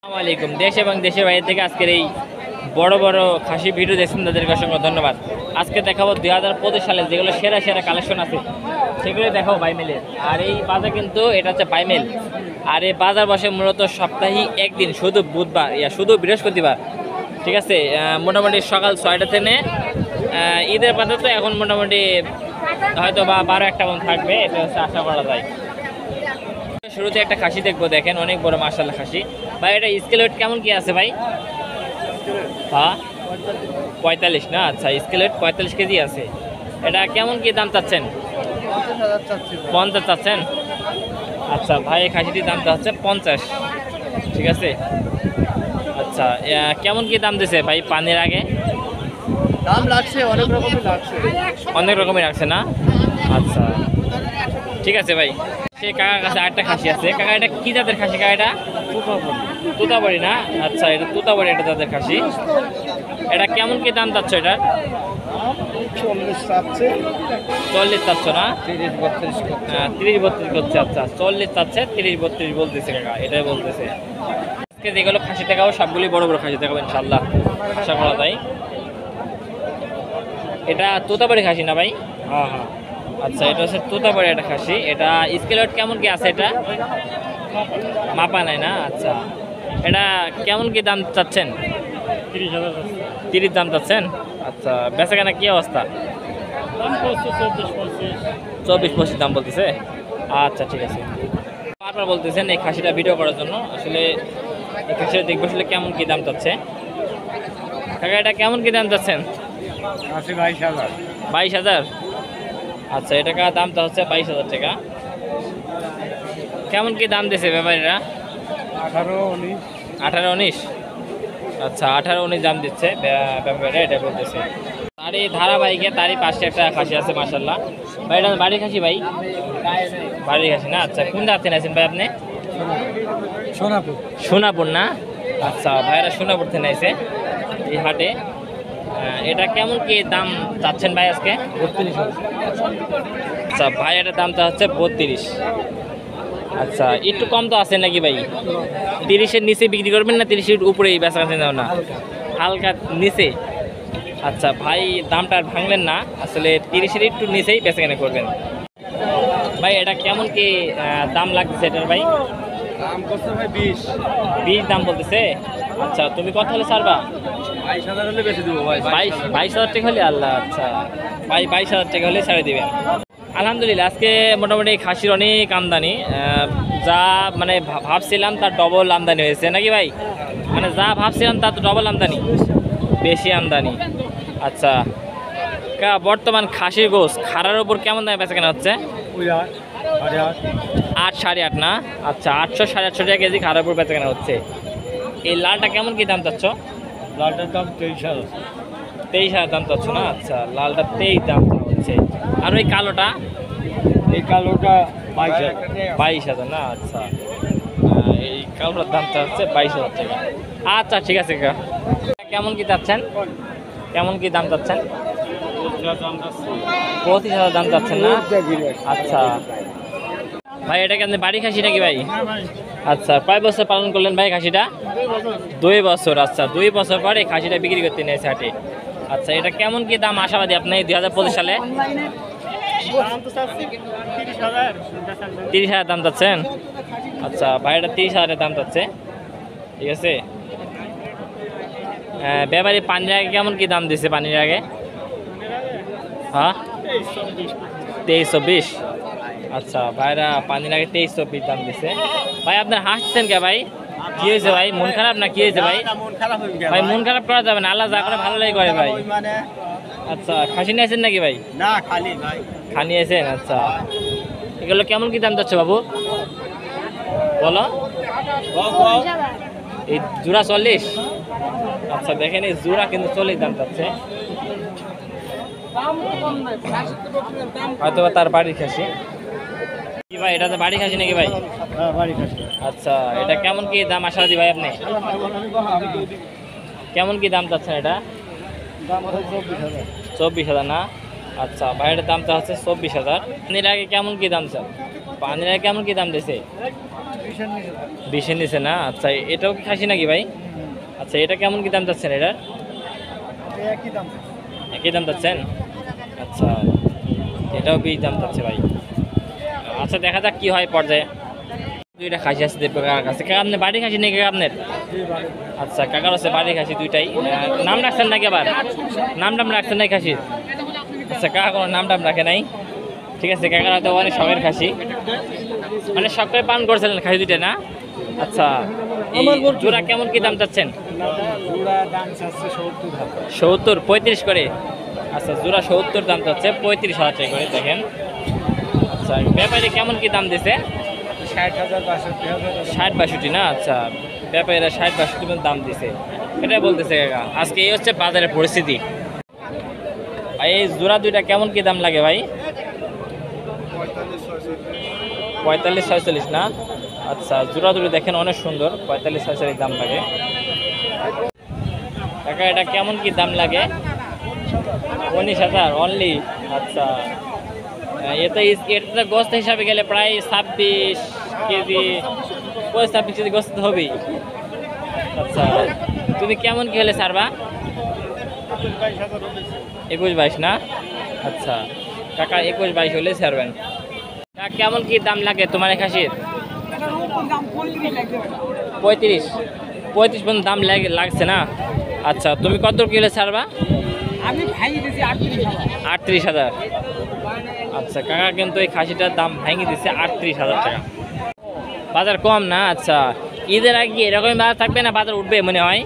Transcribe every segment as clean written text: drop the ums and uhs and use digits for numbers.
আসসালামু আলাইকুম। দেশ এবং দেশের বাইরে থেকে আজকের এই বড় বড় খাসি ভিডিও দেখছেন, তাদেরকে অসংখ্য ধন্যবাদ। আজকে দেখাবো 2025 সালে যেগুলো সেরা সেরা কালেকশন আছে সেগুলোই দেখাবো বাইমেলের। আর এই বাজার কিন্তু এটা হচ্ছে বাইমেল। আর এই বাজার বসে মূলত সপ্তাহে একদিন, শুধু বুধবার শুধু বৃহস্পতিবার। ঠিক আছে, মোটামুটি সকাল 6টা থেকে ঈদের বাজার তো এখন মোটামুটি হয়তো বা 12-1টা মতো থাকবে, এটা হচ্ছে আশা করা যায়। শুরুতে একটা খাসি দেখবো, দেখেন অনেক বড় মাশাআল্লাহ খাসি। ভাই এটা স্কেল ওয়েট কেমন কি আছে ভাই? হ্যাঁ 45 না? আচ্ছা, স্কেল ওয়েট 45 কেজি আছে। এটা কেমন কি দাম চাচ্ছেন? 50 চাচ্ছেন? আচ্ছা ভাই, এই খাসিটির দামটা হচ্ছে 50। ঠিক আছে, আচ্ছা কেমন কি দাম দিছে ভাই? পানির আগে দাম লাগছে অনেক রকমের লাগছে, অনেক রকমের রাখছে না? আচ্ছা ঠিক আছে ভাই। সে কাকার কাছে আরেকটা খাসি আছে। কাকা এটা কি জাতের খাসি? কাকা এটা তুতাবাড়ি না? আচ্ছা, এটা তুতাবাড়ি একটা জাতের খাসি। এটা কেমন কি দাম চাচ্ছ? এটা 40 চাচ্ছে, 40 চাচ্ছ না? 30-32 করছে। আচ্ছা 40 চাচ্ছে, 30-32 বলতেছে কাকা, এটাই বলতেছে। আজকে যেগুলো খাসি দেখাবো সবগুলি বড় বড় খাসি দেখাবো ইনশাল্লাহ, আশা করা যায়। এটা তোতাবাড়ি খাসি না ভাই? হ্যাঁ হ্যাঁ। আচ্ছা, এটা হচ্ছে তোতাবাড়ি একটা খাসি। এটা স্কেল ওয়েট কেমন কি আছে? এটা মাপা নাই না? আচ্ছা, এটা কেমন কি দাম চাচ্ছেন? 30,000 30 দাম চাচ্ছেন? আচ্ছা, বেচা কেনা কি অবস্থা? দাম করছে 24-25। 24-25 দাম বলতেছে। আচ্ছা ঠিক আছে। বারবার বলতেছেন এই খাসিটা ভিডিও করার জন্য। আসলে এই খাসিটা দেখবো আসলে কেমন কি দাম চাচ্ছে। কাকা এটা কেমন কি দাম চাচ্ছেন? 22,000। 22,000? আচ্ছা, এটা দামটা হচ্ছে 22,000 টাকা। কেমন কি দাম দিয়েছে ব্যাপারীরা? 18-19। 18-19? আচ্ছা, 18-19 দাম দিচ্ছে ব্যাপারীরা, এটা বলতেছে। আর এই ধারাবাহিকে তারই পাশে একটা খাসি আছে মাশাআল্লাহ। ভাই এটা বাড়ির খাসি ভাই? বাড়ির খাসি না? আচ্ছা, কোন জাত থেকে আছেন ভাই আপনি? সোনাপুর। সোনাপুর না? আচ্ছা, ভাইরা সোনাপুর থেকে আইছে এই হাটে। এটা কেমন কি দাম চাচ্ছেন ভাই আজকে? 32,000। আচ্ছা ভাই, এটার দামটা হচ্ছে 32। আচ্ছা, একটু কম তো আছে নাকি ভাই? 30-এর নিচে বিক্রি করবেন না 30-এর উপরেই বেচা কেনা যাও না? হালকা নিচে? আচ্ছা ভাই, দামটা আর ভাঙলেন না, আসলে 30-এর একটু নিচেই বেচা কেনা করবেন। ভাই এটা কেমন কি দাম লাগতেছে এটার ভাই? দাম করছে ভাই 20। 20 দাম বলতেছে? আচ্ছা, তুমি কত হলে ছাড়বা? 22,000 হলে বেশি দেবো ভাই। 22,000 টাকা হলে? আল্লাহ, আচ্ছা ভাই 22,000 টাকা হলে ছেড়ে দিবেন। আলহামদুলিল্লাহ, আজকে মোটামুটি খাসির অনেক আমদানি। যা মানে ভাবছিলাম তার ডবল আমদানি হয়েছে নাকি ভাই? মানে যা ভাবছিলাম তার তো ডবল আমদানি, বেশি আমদানি। আচ্ছা, বর্তমান খাসির গোস খাড়ার উপর কেমন দামে বেচা কেনা হচ্ছে? 8 সাড়ে 8 না? আচ্ছা, 800-850 টাকা কেজি খাড়ার উপর বেচা কেনা হচ্ছে। এই লালটা কেমন কি দাম চাচ্ছ? লালটার দাম 23,000। 23,000 দাম চাচ্ছ না? আচ্ছা, লালটা 23 দাম হচ্ছে। আর ওই কালোটা? এই কালোটা 22,000। 22,000 না? আচ্ছা, এই কালোটার দামটা হচ্ছে 22,000 টাকা। আচ্ছা ঠিক আছে কাকা। কেমন কি চাচ্ছেন? কেমন কি দাম চাচ্ছেন? 25,000 দাম চাচ্ছেন না? আচ্ছা ভাই, এটা কি আপনি বাড়ি খাসি নাকি ভাই? আচ্ছা, কয় বছর পালন করলেন ভাই খাসিটা? 2 বছর। আচ্ছা, 2 বছর পরে খাসিটা বিক্রি করতে নিয়েছে হাটে। আচ্ছা, এটা কেমন কি দাম আশাবাদী আপনি 2025 সালে? 30,000 দাম চাচ্ছেন? আচ্ছা ভাই, এটা 30,000 দাম চাচ্ছে। ঠিক আছে, ব্যাপারী পানির আগে কেমন কি দাম দিছে? পানির আগে হ্যাঁ 23-24। আচ্ছা ভাইরা পানির আগে 23-24 দাম দিছে। ভাই আপনার হাসছেন কে ভাই? কি হয়েছে ভাই? মন খারাপ না কি হয়েছে ভাই? ভাই মন খারাপ করা যাবে না, আল্লাহ যা করে ভালো লাগে করে ভাই। আচ্ছা, খাসি নিয়েছেন নাকি ভাই? না, খালি ভাই। খানি নিয়েছেন? আচ্ছা, এগুলো কেমন কি দাম যাচ্ছে বাবু বলো? এই জোড়া 40? আচ্ছা দেখেন, এই জোড়া কিন্তু 40 দাম যাচ্ছে। হয়তো তার বাড়ির খাসি কি ভাই? এটা তো বাড়ি খাসি নাকি ভাই? হ্যাঁ, বাড়ি খাসি। আচ্ছা, এটা কেমন কি দাম আশাবাদী ভাই আপনি? কেমন কি দাম চাচ্ছেন এটা? দাম হচ্ছে 24,000। 24,000 না? আচ্ছা ভাই, এটার দামটা হচ্ছে 24,000। পানির আগে কেমন কি দাম স্যার? পানির আগে কেমন কি দাম দিয়েছে? 20-এর নিচে না? আচ্ছা, এটাও কি খাসি নাকি ভাই? আচ্ছা, এটা কেমন কি দাম চাচ্ছেন এটার? একই দাম চাচ্ছেন? আচ্ছা, এটাও 20 দাম চাচ্ছে ভাই। আচ্ছা, দেখা যাক কি হয় পর্যায়ে। দুইটা খাসি আছে দেব কাকার কাছে। কাকা আপনি বাড়ি খাসি নাকি কাকা আপনার? আচ্ছা, কাকার আছে বাড়ি খাসি দুইটাই। নাম রাখছেন নাকি আবার? নাম রাখছেন নাই খাসির? আচ্ছা, কাকা কোনো নাম রাখে নাই। ঠিক আছে, কাকার হয়তো অনেক শখের খাসি, মানে শখ করে পান করছিলেন খাসি দুইটা না? আচ্ছা, এই জোড়া কেমন কি দাম চাচ্ছেন? 70, 35 করে। আচ্ছা, জোড়া 70 দাম চাচ্ছে, 35,000 টাকা করে। দেখেন, আচ্ছা, ব্যাপারে কেমন কি দাম দিছে? 60-62 না? আচ্ছা, ব্যাপারীরা 60-62 দাম দিছে, এটাই বলতেছে কাকা। আজকে এই হচ্ছে বাজারের পরিস্থিতি। ভাই এই জোড়া দুইটা কেমন কি দাম লাগে ভাই? 45-46 না? আচ্ছা, জোড়া দুটো দেখেন অনেক সুন্দর, 45-46 দাম লাগে। কাকা এটা কেমন কি দাম লাগে? 19,000 অনলি? আচ্ছা, এটা গোস্ত হিসাবে গেলে প্রায় 26 কেজি, 26 কেজি গোস্ত হবেই। আচ্ছা, তুমি কেমন কি হলে ছাড়বা? 21-22 না? আচ্ছা, কাকা 21-22 হলে ছাড়বেন। কেমন কি দাম লাগে তোমার এই খাসির? 35 পর্যন্ত দাম লাগছে না? আচ্ছা, তুমি কত কিলো ছাড়বা? আমি ভাঙি দিছি 38,000। আচ্ছা, কাকা কিন্তু এই খাসিটার দাম ভাঙি দিচ্ছে 38,000 টাকা। বাজার কম না? আচ্ছা, ঈদের আগে এরকমই বাজার থাকবে না বাজার উঠবে মনে হয়?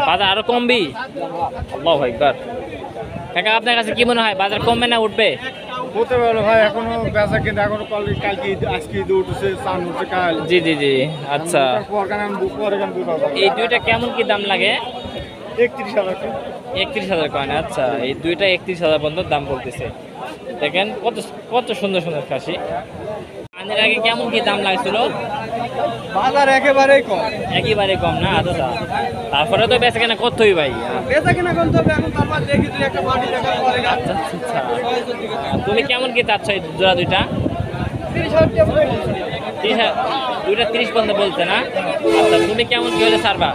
বাজার আরো কমবি? আল্লাহু আকবার। কাকা আপনার কাছে কি মনে হয় বাজার কমবে না উঠবে? হতে পারে ভাই, এখনো বেচা কিনা এখনো কালকে আজকে ঈদ উঠছে, চান উঠছে কাল। জি জি জি। আচ্ছা, এই দুইটা কেমন কি দাম লাগে? 31,000। 31,000 কয় না? আচ্ছা, এই দুইটা 31,000 পর্যন্ত দাম বলতেছে। দেখেন কত কত সুন্দর সুন্দর খাসি। আনের আগে কেমন কি দাম লাগছিল? বাজার একেবারেই কম। একেবারে কম না? আচ্ছা, তারপরে তো বেচা কেনা করতেই ভাই। বেচা কিনা করতে হবে, এখন তারপর দেখি তুই একটা বাড়ি দেখার পরে। আচ্ছা আচ্ছা, তুমি কেমন কি চাচ্ছ এই জোড়া দুইটা? 30,000 দুইটা 30 পর্যন্ত বলছে না? আচ্ছা, তুমি কেমন কি হলে ছাড়বা?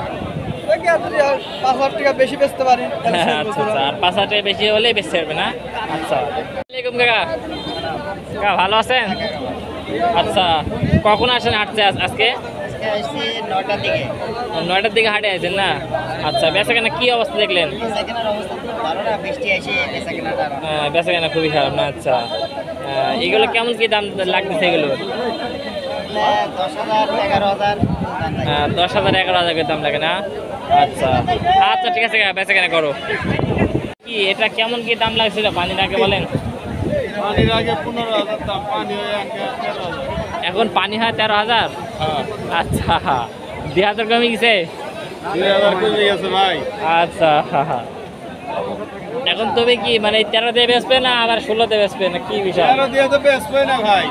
5,000 টাকা বেশি বেচতে পারি। আচ্ছা আচ্ছা, আর 5,000 টাকা বেশি হলে বেশি হবে না? আচ্ছা, আসসালামু আলাইকুম কাকা। কাকা ভালো আছেন? আচ্ছা, কখন আসেন হাঁটতে আজকে? 9টার দিকে হাটে আসেন না? আচ্ছা, বেচা কেনা কি অবস্থা দেখলেন? বেচা কেনা খুবই খারাপ না? আচ্ছা, এগুলো কেমন কি দাম লাগতেছে এগুলো? 10,000 11,000 করে দাম লাগে না? আচ্ছা আচ্ছা, ঠিক আছে কাকা, বেচা কেনা করো। কি এটা কেমন কি দাম লাগছিল পানির আগে বলেন? পানির আগে 15,000 দাম, পানি হয়ে 13,000। এখন পানি হয় 13,000? আচ্ছা, 2,000 কমে গেছে? 2,000 কমে গেছে ভাই। আচ্ছা, এখন তুমি কি মানে 13 দিয়ে বেচবে না আবার 16 দিয়ে বেচবে না কি বিষয়? 13 দিয়ে তো বেচবে না ভাই,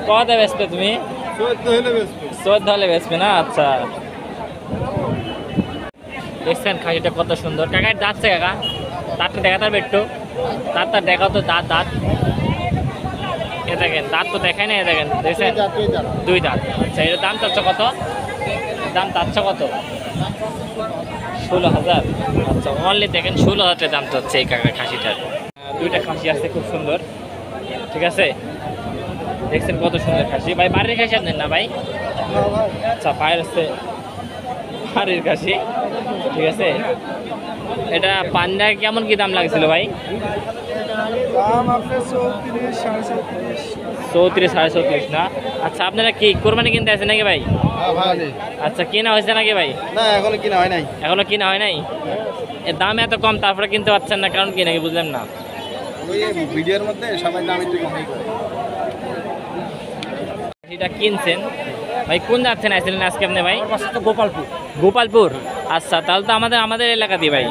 কত বেচবে তুমি? 14 হলে বেচবে। 14 হলে বেচবে না? আচ্ছা, দেখছেন খাসিটা কত সুন্দর। কাকা যাচ্ছে কাকা, দাঁতটা দেখা তার একটু, দাঁতটা দেখাও তো, দাঁত দাঁত এ দেখেন, দাঁত তো দেখায় না, এ দেখেন, দেখছেন 2 দাঁত। আচ্ছা, এটার দাম চাচ্ছ কত? দাম চাচ্ছ কত? 16,000। আচ্ছা, অনলি দেখেন 16,000 টাকা দাম চাচ্ছে এই কাকা খাসিটার। দুইটা খাসি আছে খুব সুন্দর, ঠিক আছে, দেখছেন কত সুন্দর খাসি। ভাই বাড়ির খাসি আপনার না ভাই? আচ্ছা, বাইরের হচ্ছে বাড়ির খাসি, ঠিক আছে। এটা পান্ডা কেমন কি দাম লাগছিল ভাই? দাম আপনার 34, 34, 34.5 না? আচ্ছা, আপনারা কি কোরবানি কিনতে আছেন নাকি ভাই? ভাই আচ্ছা, কেনা হয়েছে নাকি ভাই? না, এখনো কিনা হয় নাই। এখনো কিনা হয় নাই? এর দাম এত কম তারপরে কিনতে পারছেন না, কারণ কি নাকি বুঝলাম না। ওই ভিডিওর মধ্যে সবাই দাম একটু কমই করে। এটা কিনছেন ভাই, কোন যাচ্ছেন আসছিলেন আজকে আপনি ভাই? গোপালপুর। গোপালপুর? আচ্ছা, তাহলে তো আমাদের এলাকা দিয়ে ভাই।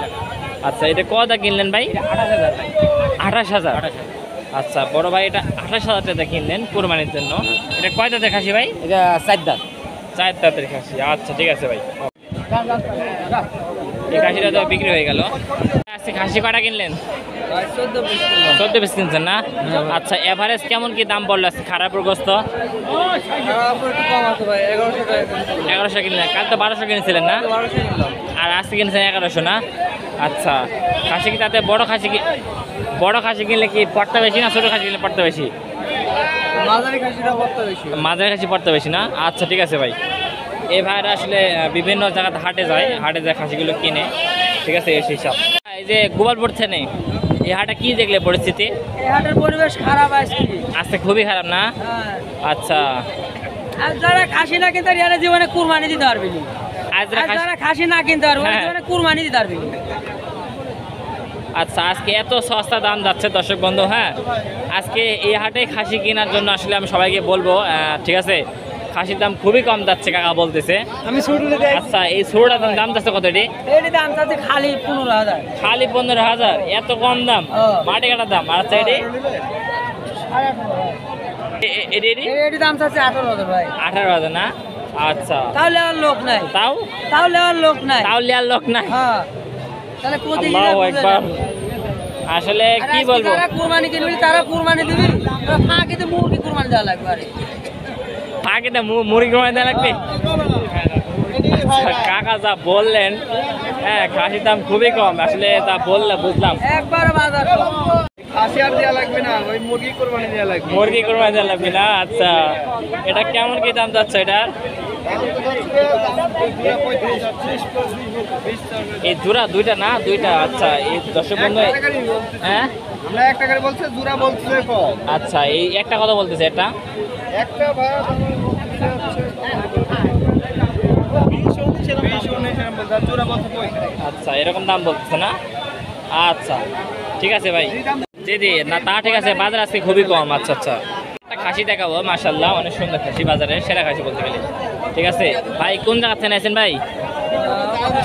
আচ্ছা, এটা কটা কিনলেন ভাই? 28,000। আচ্ছা, বড় ভাই এটা 28,000 টাকা কিনলেন কোরবানির জন্য। এটা কয় দাঁতের খাসি ভাই? এটা 4 দাঁত। 4 দাঁতের খাসি। আচ্ছা, ঠিক আছে ভাই। এই খাসিটা তো বিক্রি হয়ে গেল। আজকে খাসি কটা কিনলেন? 14 পিস কিনছেন না? আচ্ছা, এভারেজ কেমন কি দাম পড়লো আজকে খারাপের গোস্ত? 1100 কিনলেন, কাল তো 1200 কিনেছিলেন না? আর আজকে কিনছেন 1100 না? আচ্ছা, খাসি কি তাতে বড় খাসি কিনলে কি পড়তে বেশি না ছোট খাসি কিনলে পড়তে বেশি? মাঝারি খাসি পড়তে বেশি না? আচ্ছা ঠিক আছে ভাই। এই ভাইরা আসলে বিভিন্ন জায়গাতে হাটে যায় খাসিগুলো কিনে, ঠিক আছে এই হিসাব। এই যে গোপালপুর থেকে এই হাটে কি দেখলে পরিস্থিতি? এই হাটের পরিবেশ খারাপ আজকে খুবই খারাপ না? আচ্ছা, আর যারা খাসি না কিনতে পারে জীবনে কুরবানি দিতে পারবে না। আর যারা খাসি না কিনতে পারবে হ্যাঁ। জীবনে কুরবানি দিতে পারবে না। আচ্ছা, আজকে এত সস্তা দাম যাচ্ছে দর্শক বন্ধু। হ্যাঁ, আজকে এই হাটে খাসি কেনার জন্য আসলে আমি সবাইকে বলবো, ঠিক আছে, খাসির দাম খুবই কম যাচ্ছে কাকা বলতেছে। আমি ছোট আচ্ছা, এই ছোটটার দাম যাচ্ছে কত? এটি দাম চাচ্ছে খালি 15,000। খালি 15,000? এত কম দাম? মাটি কাটার দাম? আচ্ছা, এটি দাম চাচ্ছে 18,000 ভাই। 18,000 না? আচ্ছা, তাহলে আর লোক নাই। তাহলে আর লোক নাই। তাহলে আর লোক নাই? হ্যাঁ, তাহলে আল্লাহু আকবার। আসলে কি বলবো, যারা কুরবানি কিনবি তারা কুরবানি দিবি, ফাঁকিতে মুরগি কুরবানি দেওয়া লাগবে। আরে ফাঁকিতে মুরগি কমাই দেওয়া লাগবে? আচ্ছা, কাকা যা বললেন, হ্যাঁ খাসির দাম খুবই কম, আসলে তা বললে বুঝলাম। একবার বাজার খাসি আর দেওয়া লাগবে না, ওই মুরগি কোরবানি দেওয়া লাগবে। মুরগি কোরবানি দেওয়া লাগবে না? আচ্ছা, এটা কেমন কি দাম যাচ্ছে এটার? এই জোড়া দুইটা না? দুইটা? আচ্ছা, এই দর্শক বন্ধু, হ্যাঁ আমরা একটা করে বলছে, জোড়া বলছে কম। আচ্ছা, এই একটা কথা বলতেছে এটা একটা ভাই জোড়া বলছে কই? আচ্ছা, এরকম দাম বলতেছে না? আচ্ছা ঠিক আছে ভাই, দিদি না তা ঠিক আছে, বাজার আজকে খুবই কম। আচ্ছা আচ্ছা, একটা খাসি দেখাবো, মাশাআল্লাহ অনেক সুন্দর খাসি, বাজারের সেরা খাসি বলতে গেলে। ঠিক আছে ভাই, কোন জায়গা থেকে আছেন ভাই?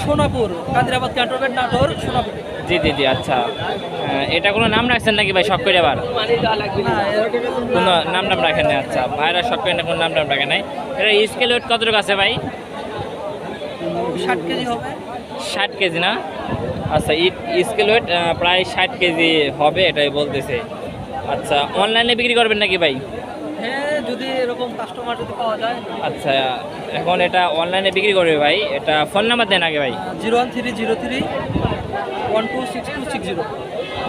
সোনাপুর, কাদিরাবাদ ক্যান্টনমেন্ট, নাটোর, সোনাপুর। জি জি জি, আচ্ছা, এটা কোনো নাম রাখছেন নাকি ভাই শখ করে? আবার কোনো নাম টাম রাখেন না? আচ্ছা, ভাইরা শখ করে না, কোনো নাম টাম রাখেন নাই। এটা স্কেল ওয়েট কতটুকু আছে ভাই? 60 কেজি হবে। 60 কেজি না? আচ্ছা, স্কেল ওয়েট প্রায় 60 কেজি হবে এটাই বলতেছে। আচ্ছা, অনলাইনে বিক্রি করবেন নাকি ভাই? হ্যাঁ, যদি এরকম কাস্টমার যদি পাওয়া যায়। আচ্ছা, এখন এটা অনলাইনে বিক্রি করবে ভাই, এটা ফোন নাম্বার দেন আগে ভাই। 01303 126260।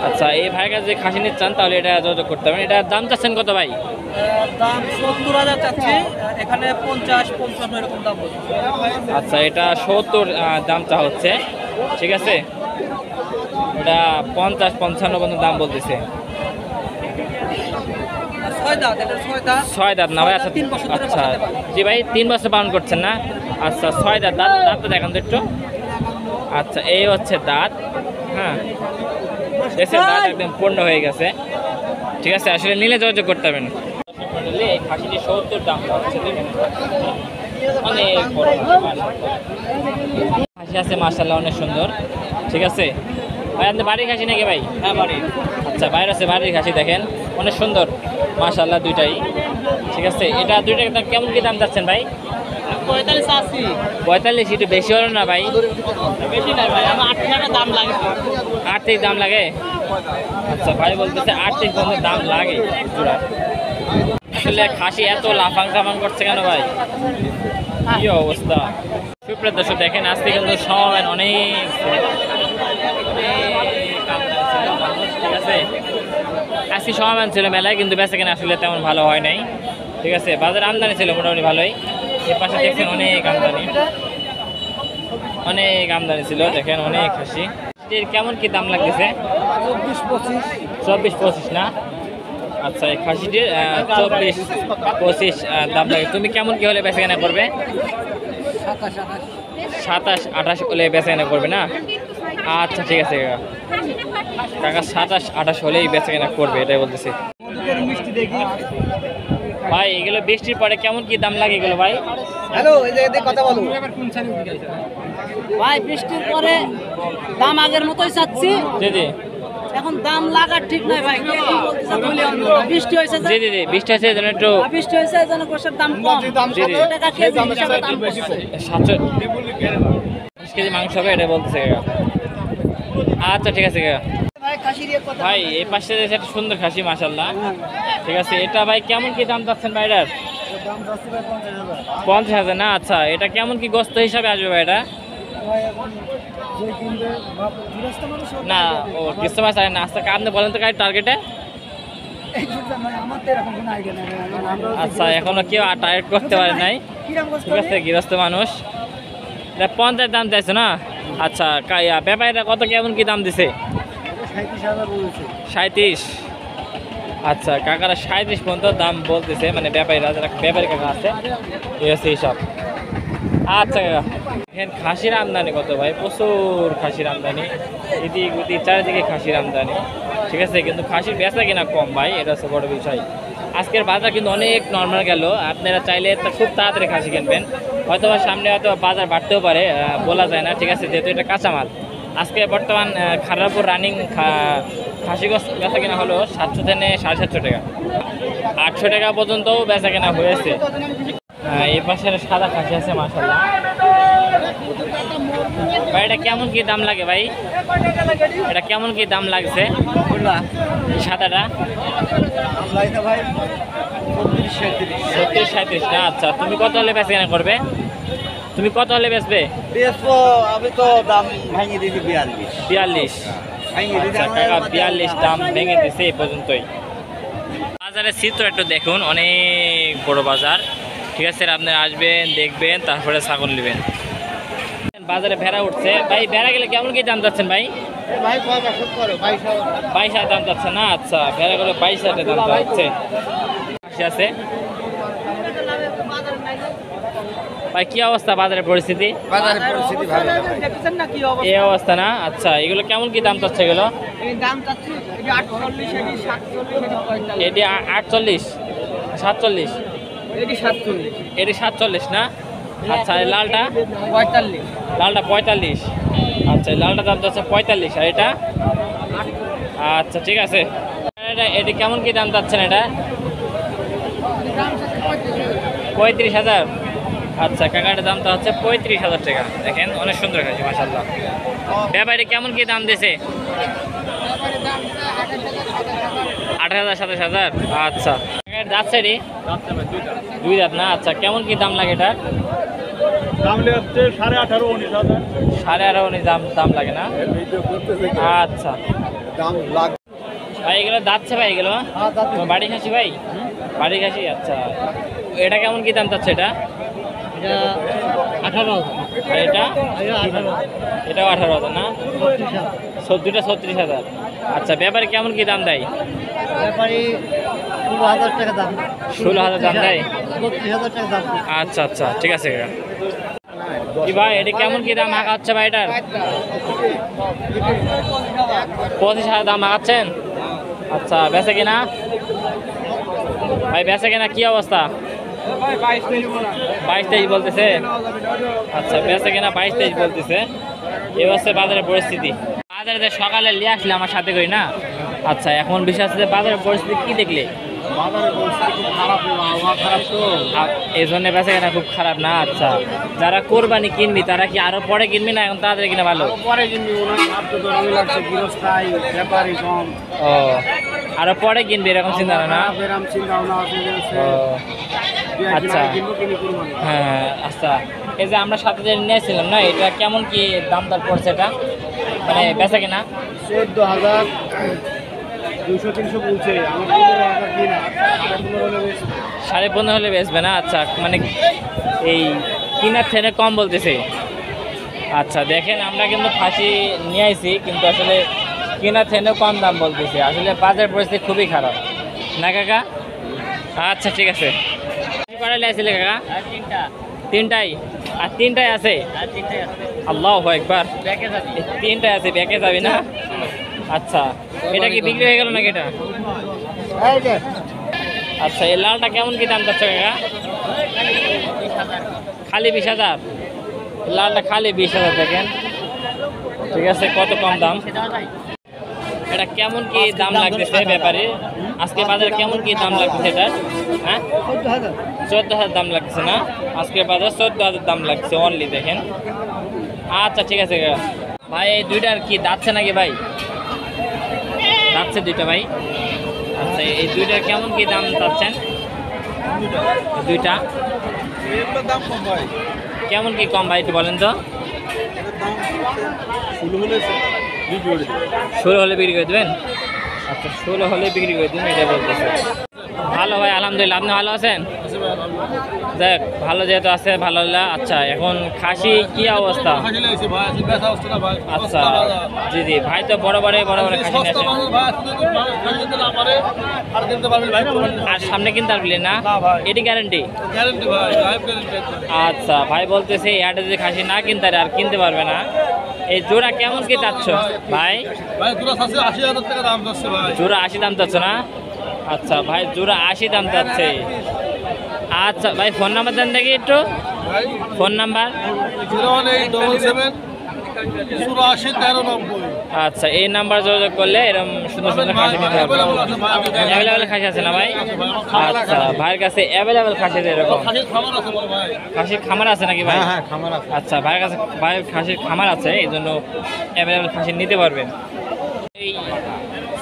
আচ্ছা, এই ভাইয়ের কাছে যদি খাসি নিতে চান তাহলে এটা যোগাযোগ করতে হবে। এটার দাম চাচ্ছেন কত ভাই? দাম 70,000 চাচ্ছি, এখানে 50-55 এরকম দাম বলছে। আচ্ছা, এটা 70 দাম চা হচ্ছে, ঠিক আছে, এটা 50-55 পর্যন্ত দাম বলতেছে। 6 দাঁত, এটা 6 দাঁত। 6 দাঁত না ভাই? আচ্ছা 3 বছর ধরে আচ্ছা, বাঁচাতে পারে। জি ভাই 3 বছর পালন করছেন না? আচ্ছা, 6 দাঁত, দাঁতটা দেখান তো একটু। আচ্ছা, এই হচ্ছে দাঁত, হ্যাঁ দেখছেন, দাঁত একদম পূর্ণ হয়ে গেছে। ঠিক আছে, আসলে নিলে যোগাযোগ করতে পারবেন। এই খাসিটি 70 দাম হচ্ছে, অনেক বড় খাসি আছে মাশাআল্লাহ, অনেক সুন্দর। ঠিক আছে ভাই, আপনি বাড়ির খাসি নাকি ভাই? হ্যাঁ বাড়ি। আচ্ছা, বাইরে আছে বাড়ির খাসি, দেখেন অনেক সুন্দর মাশাআল্লাহ দুইটাই। ঠিক আছে, এটা দুইটার দাম কেমন কি দাম যাচ্ছেন ভাই? 45-80। 45? একটু বেশি হলো না ভাই? বেশি নাই ভাই, আমার 8 টাকা দাম লাগে। 8 থেকে দাম লাগে? আচ্ছা, ভাই বলতেছে 8 থেকে পর্যন্ত দাম লাগে জোড়া। আসলে খাসি এত লাফাং টাফাং করছে কেন ভাই? কি অবস্থা? সুপ্রিয় দর্শক দেখেন, আজকে কিন্তু সময় অনেক ঠিক আছে, আজকে সমাধান ছিল মেলায়, কিন্তু বেচা কেনা আসলে তেমন ভালো হয় নাই। ঠিক আছে, বাজারে আমদানি ছিল মোটামুটি ভালোই। এর পাশে দেখছেন অনেক আমদানি ছিল, দেখেন অনেক খাসি। কেমন কি দাম লাগতেছে? 24-25 না? আচ্ছা, এই খাসিটির 24-25 দাম লাগে। তুমি কেমন কি হলে বেচা কেনা করবে? 27-28 হলে বেচা কেনা করবে না? আচ্ছা ঠিক আছে কাকা, 27-28 হলেই বেচা কেনা করবে, এটাই বলতেছি ভাই। এগুলো বৃষ্টির পরে কেমন কি দাম লাগে এগুলো ভাই? হ্যালো, এই যে কথা বলো ভাই, বৃষ্টির পরে দাম আগের মতোই চাচ্ছি। জি জি এখন দাম লাগার ঠিক নাই ভাই, কে কি বলতেছে বৃষ্টি হয়েছে। জি জি জি, বৃষ্টি আছে যেন একটু, বৃষ্টি হয়েছে যেন গোশের দাম কম। জি জি, 7 টাকা কেজি হিসাবে দাম বেশি। 700 কেজি মাংস হবে এটা বলতেছে কাকা। আচ্ছা ঠিক আছে কাকা। ভাই এই পাশে রয়েছে একটা সুন্দর খাসি মাশাল্লাহ। ঠিক আছে, এটা ভাই কেমন কি দাম চাচ্ছেন ভাই এটার? 50,000 না? আচ্ছা, এটা কেমন কি গোস্ত হিসাবে আসবে ভাই এটা? না ও কিছু মাস না। আচ্ছা আপনি বলেন তো কার টার্গেটে? আচ্ছা এখনো কেউ টার্গেট করতে পারে নাই। ঠিক আছে, গৃহস্থ মানুষ। এটা 50 দাম চাইছে না? আচ্ছা ব্যাপারীরা কত কেমন কি দাম দিছে? 37। আচ্ছা কাকারা 37 পর্যন্ত দাম বলতেছে, মানে ব্যাপারীরা যারা ব্যাপারী কাকা আছে এই হচ্ছে হিসাব। আচ্ছা কাকা, এখানে খাসির আমদানি কত ভাই? প্রচুর খাসির আমদানি, এদিক ওদিক চারিদিকে খাসির আমদানি। ঠিক আছে, কিন্তু খাসির বেচা কিনা কম ভাই, এটা হচ্ছে বড় বিষয়। আজকের বাজার কিন্তু অনেক নর্মাল গেল। আপনারা চাইলে খুব তাড়াতাড়ি খাসি কিনবেন, হয়তো বা সামনে হয়তো বাজার বাড়তেও পারে, বলা যায় না। ঠিক আছে, যেহেতু এটা কাঁচামাল। আজকে বর্তমান খারাপুর রানিং খাসি গোস্ত বেচা কেনা হলো 700 থেকে 750 টাকা, 800 টাকা পর্যন্তও বেচা কেনা হয়েছে। এই পাশে সাদা খাসি আছে মাশাআল্লাহ। ভাই এটা কেমন কি দাম লাগে ভাই? এটা কেমন কি দাম লাগছে সাদাটা? 37 না? আচ্ছা তুমি কত হলে বেচা কেনা করবে? তুমি কত হলে বেচবে? আমি তো দাম ভাঙিয়ে দিয়েছি 42। আচ্ছা কাকা 42 দাম ভেঙে দিছে এই পর্যন্তই। বাজারের চিত্র একটু দেখুন, অনেক বড় বাজার। ঠিক আছে, আপনারা আসবেন দেখবেন তারপরে ছাগল নেবেন। বাজারে ভেড়া উঠছে ভাই, ভেড়া গেলে কেমন কি দাম যাচ্ছেন ভাই? 22,000 দাম যাচ্ছে না? আচ্ছা ভেড়া গেলে 22,000 দাম যাচ্ছে। আছে ভাই কি অবস্থা বাজারের পরিস্থিতি? বাজারের পরিস্থিতি ভালো দেখছেন না কি অবস্থা? এই অবস্থা না? আচ্ছা এগুলো কেমন কি দাম চাচ্ছে এগুলো? এই দাম চাচ্ছি এটি 48, এটি 47, এটি 48, 47, এটি 47, এটি 47 না? আচ্ছা এই লালটা? 45, লালটা 45। আচ্ছা এই লালটা দাম যাচ্ছে 45, আর এটা? আচ্ছা ঠিক আছে। এটি কেমন কি দাম চাচ্ছেন এটা? 35,000। আচ্ছা কাকাটার দামটা হচ্ছে 35,000 টাকা। দেখেন অনেক সুন্দর খাসি মাশাআল্লাহ। ব্যাপারী কেমন কি দাম দিয়েছে? 18,000, 27,000। আচ্ছা যাচ্ছে রে 2 দাঁত না? আচ্ছা কেমন কি দাম লাগে এটার? দাম হচ্ছে 18,500, 19,000 19,500 দাম লাগে না? আচ্ছা দাম লাগ ভাই এগুলো যাচ্ছে ভাই, এগুলো তোমার বাড়ি খাসি ভাই? বাড়ি খাসি। আচ্ছা এটা কেমন কি দাম চাচ্ছে এটা? 18,000, আর এটা? 18,000, এটাও 18,000 না? 2টা 36,000। আচ্ছা ব্যাপারে কেমন কি দাম দেয়? ব্যাপারী 16,000 টাকা দাম, 16,000 দাম দেয়? 32,000 টাকা দাম। আচ্ছা আচ্ছা ঠিক আছে কাকা। কি ভাই এটা কেমন কি দাম আগাচ্ছে ভাই এটার? 25,000 দাম আগাচ্ছেন? আচ্ছা বেচে কিনা ভাই? বেচে কিনা কি অবস্থা? 22-23 বলতেছে। আচ্ছা বেচে কিনা 22-23 বলতেছে। এই হচ্ছে বাজারের পরিস্থিতি। বাজারে সকালে নিয়ে আসলে আমার সাথে করি না। আচ্ছা এখন বিষয় আছে যে বাজারের পরিস্থিতি কি দেখলে? বাজারের পরিস্থিতি খুব খারাপ, আবহাওয়া খারাপ তো এই জন্য বেচা কেনা খুব খারাপ না? আচ্ছা যারা কোরবানি কিনবি তারা কি আরো পরে কিনবি না এখন তাড়াতাড়ি কিনা ভালো? পরে কিন্তু ওনার লাভ তো ধরে লাগছে, গৃহস্থায়ী ব্যাপারী কম, ও আরো পরে কিনবি এরকম চিন্তা না? এরকম চিন্তা ভাবনা আছে যে হচ্ছে ও আচ্ছা কিনবো কিনি কুরবানি। হ্যাঁ আচ্ছা এই যে আমরা সাথে যে নিয়েছিলাম না, এটা কেমন কি দাম দর পড়ছে এটা, মানে বেচা কিনা? 14,200-300 বলছে, আমার 15,000 কিনা, 15,000 হলে বেশি। 15.5 হলে বেচবে না? আচ্ছা মানে এই কিনার থেকে কম বলতেছে। আচ্ছা দেখেন আমরা কিন্তু খাসি নিয়ে আইছি কিন্তু আসলে কেনার থেকে কম দাম বলতেছে। আসলে বাজার পরিস্থিতি খুবই খারাপ না কাকা? আচ্ছা ঠিক আছে। কটা নিয়েছিলে কাকা? 3টাই? আর 3টাই আছে? আল্লাহু আকবার, 3টাই আছে, ব্যাকে যাবি না? আচ্ছা এটা কি বিক্রি হয়ে গেল নাকি এটা? আচ্ছা এই লালটা কেমন কি দাম যাচ্ছে কাকা? খালি 20,000? লালটা খালি 20,000 দেখেন। ঠিক আছে কত কম দাম। এটা কেমন কি দাম লাগতেছে ব্যাপারে? আজকে বাজারে কেমন কি দাম লাগছে এটার? হ্যাঁ 14,000 দাম লাগছে না? আজকে বাজার 14,000 দাম লাগছে অনলি, দেখেন। আচ্ছা ঠিক আছে ভাই, এই দুইটার কি দাঁতছে নাকি ভাই? দাঁতছে দুইটা ভাই। আচ্ছা এই দুইটার কেমন কি দাম চাচ্ছেন? দুইটা দাম কম ভাই, কেমন কি কম ভাই একটু বলেন তো? শুরু হলে 16 হলে বিক্রি করে দেবেন? আচ্ছা 16 হলে বিক্রি করে দেবেন, এটা বলতেছে। ভালো ভাই, আলহামদুলিল্লাহ। আপনি ভালো আছেন? দেখ ভালো যেহেতু আছে, ভালো হলে। আচ্ছা এখন খাসি কি অবস্থা? আচ্ছা জি জি, ভাই তো বড় বড় খাসি নিয়ে আসেন। আর সামনে কিনতে পারবি না? এটি গ্যারান্টি? আচ্ছা ভাই বলতেছে এটা যদি খাসি না কিনতে পারে আর কিনতে পারবে না। এই জোড়া কেমন কি চাচ্ছ ভাই? জোড়া 80 দাম চাচ্ছ না? আচ্ছা ভাই জোড়া 80 দাম চাচ্ছে। আচ্ছা ভাই ফোন নাম্বার দেন দেখি একটু। Phone number? 0801390। আচ্ছা এই নাম্বার যোগাযোগ করলে এরকম সুন্দর সুন্দর খাসি নিতে পারবেন। অ্যাভেলেবেল খাসি আছে না ভাই? আচ্ছা ভাইয়ের কাছে অ্যাভেলেবেল খাসি আছে এরকম? খাসির খামার আছে নাকি ভাই? হ্যাঁ খামার আছে। আচ্ছা ভাইয়ের কাছে খাসির খামার আছে, এই জন্য অ্যাভেলেবেল খাসি নিতে পারবেন। এই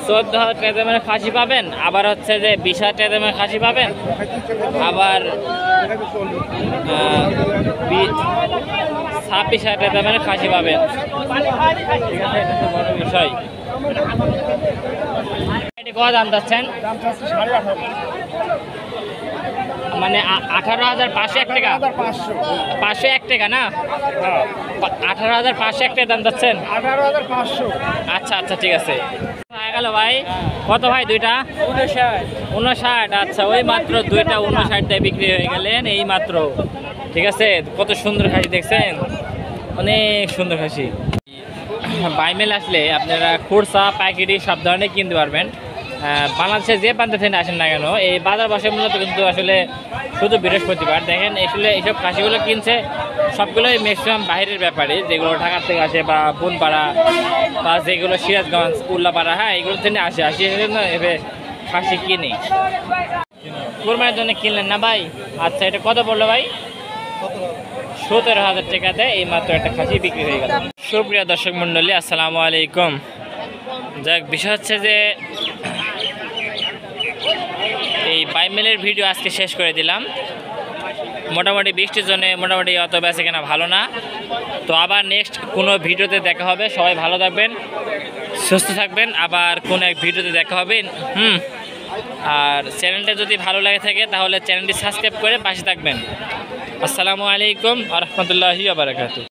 14,000 টাকা দামের খাসি পাবেন, আবার হচ্ছে যে 20,000 টাকা দামের খাসি পাবেন, আবার 26,000 টাকা দামের খাসি পাবেন। ঠিক আছে, এটা তো বড় বিষয়। এটি কত দাম চাচ্ছেন? মানে 18,501 টাকা? 501 টাকা না? 18,501 টাকা দাম চাচ্ছেন? 18,500। আচ্ছা আচ্ছা ঠিক আছে। হয়ে গেল ভাই। কত ভাই দুইটা? 59। আচ্ছা ওই মাত্র দুইটা 59 টাকায় বিক্রি হয়ে গেলেন এই মাত্র। ঠিক আছে, কত সুন্দর খাসি দেখছেন, অনেক সুন্দর খাসি। বাইমেল আসলে আপনারা খুরসা পাইকারি সব ধরনের কিনতে পারবেন। বাংলাদেশে যে প্রান্ত থেকে আসেন না কেন, এই বাজার বসে মূলত কিন্তু আসলে শুধু বৃহস্পতিবার। দেখেন আসলে এইসব খাসিগুলো কিনছে সবগুলোই ম্যাক্সিমাম বাইরের ব্যাপারে, যেগুলো ঢাকা থেকে আসে বা বনপাড়া বা যেগুলো সিরাজগঞ্জ উল্লাপাড়া, হ্যাঁ এগুলো থেকে আসে এভাবে খাসি কিনে কোরবানির জন্য কিনলেন না ভাই? আচ্ছা এটা কত পড়লো ভাই? 17,000 টাকাতে এই মাত্র একটা খাসি বিক্রি হয়ে গেল। সুপ্রিয় দর্শক মণ্ডলী, আসসালামু আলাইকুম। যাক বিষয় হচ্ছে যে এই বাইমেলের ভিডিও আজকে শেষ করে দিলাম। মোটামুটি বৃষ্টির জন্য মোটামুটি অত বেচে কেনা ভালো না। তো আবার নেক্সট কোনো ভিডিওতে দেখা হবে। সবাই ভালো থাকবেন, সুস্থ থাকবেন, আবার কোনো এক ভিডিওতে দেখা হবে। আর চ্যানেলটা যদি ভালো লাগে থাকে তাহলে চ্যানেলটি সাবস্ক্রাইব করে পাশে থাকবেন। আসসালামু আলাইকুম ওয়া রাহমাতুল্লাহি ওয়া বারাকাতুহু।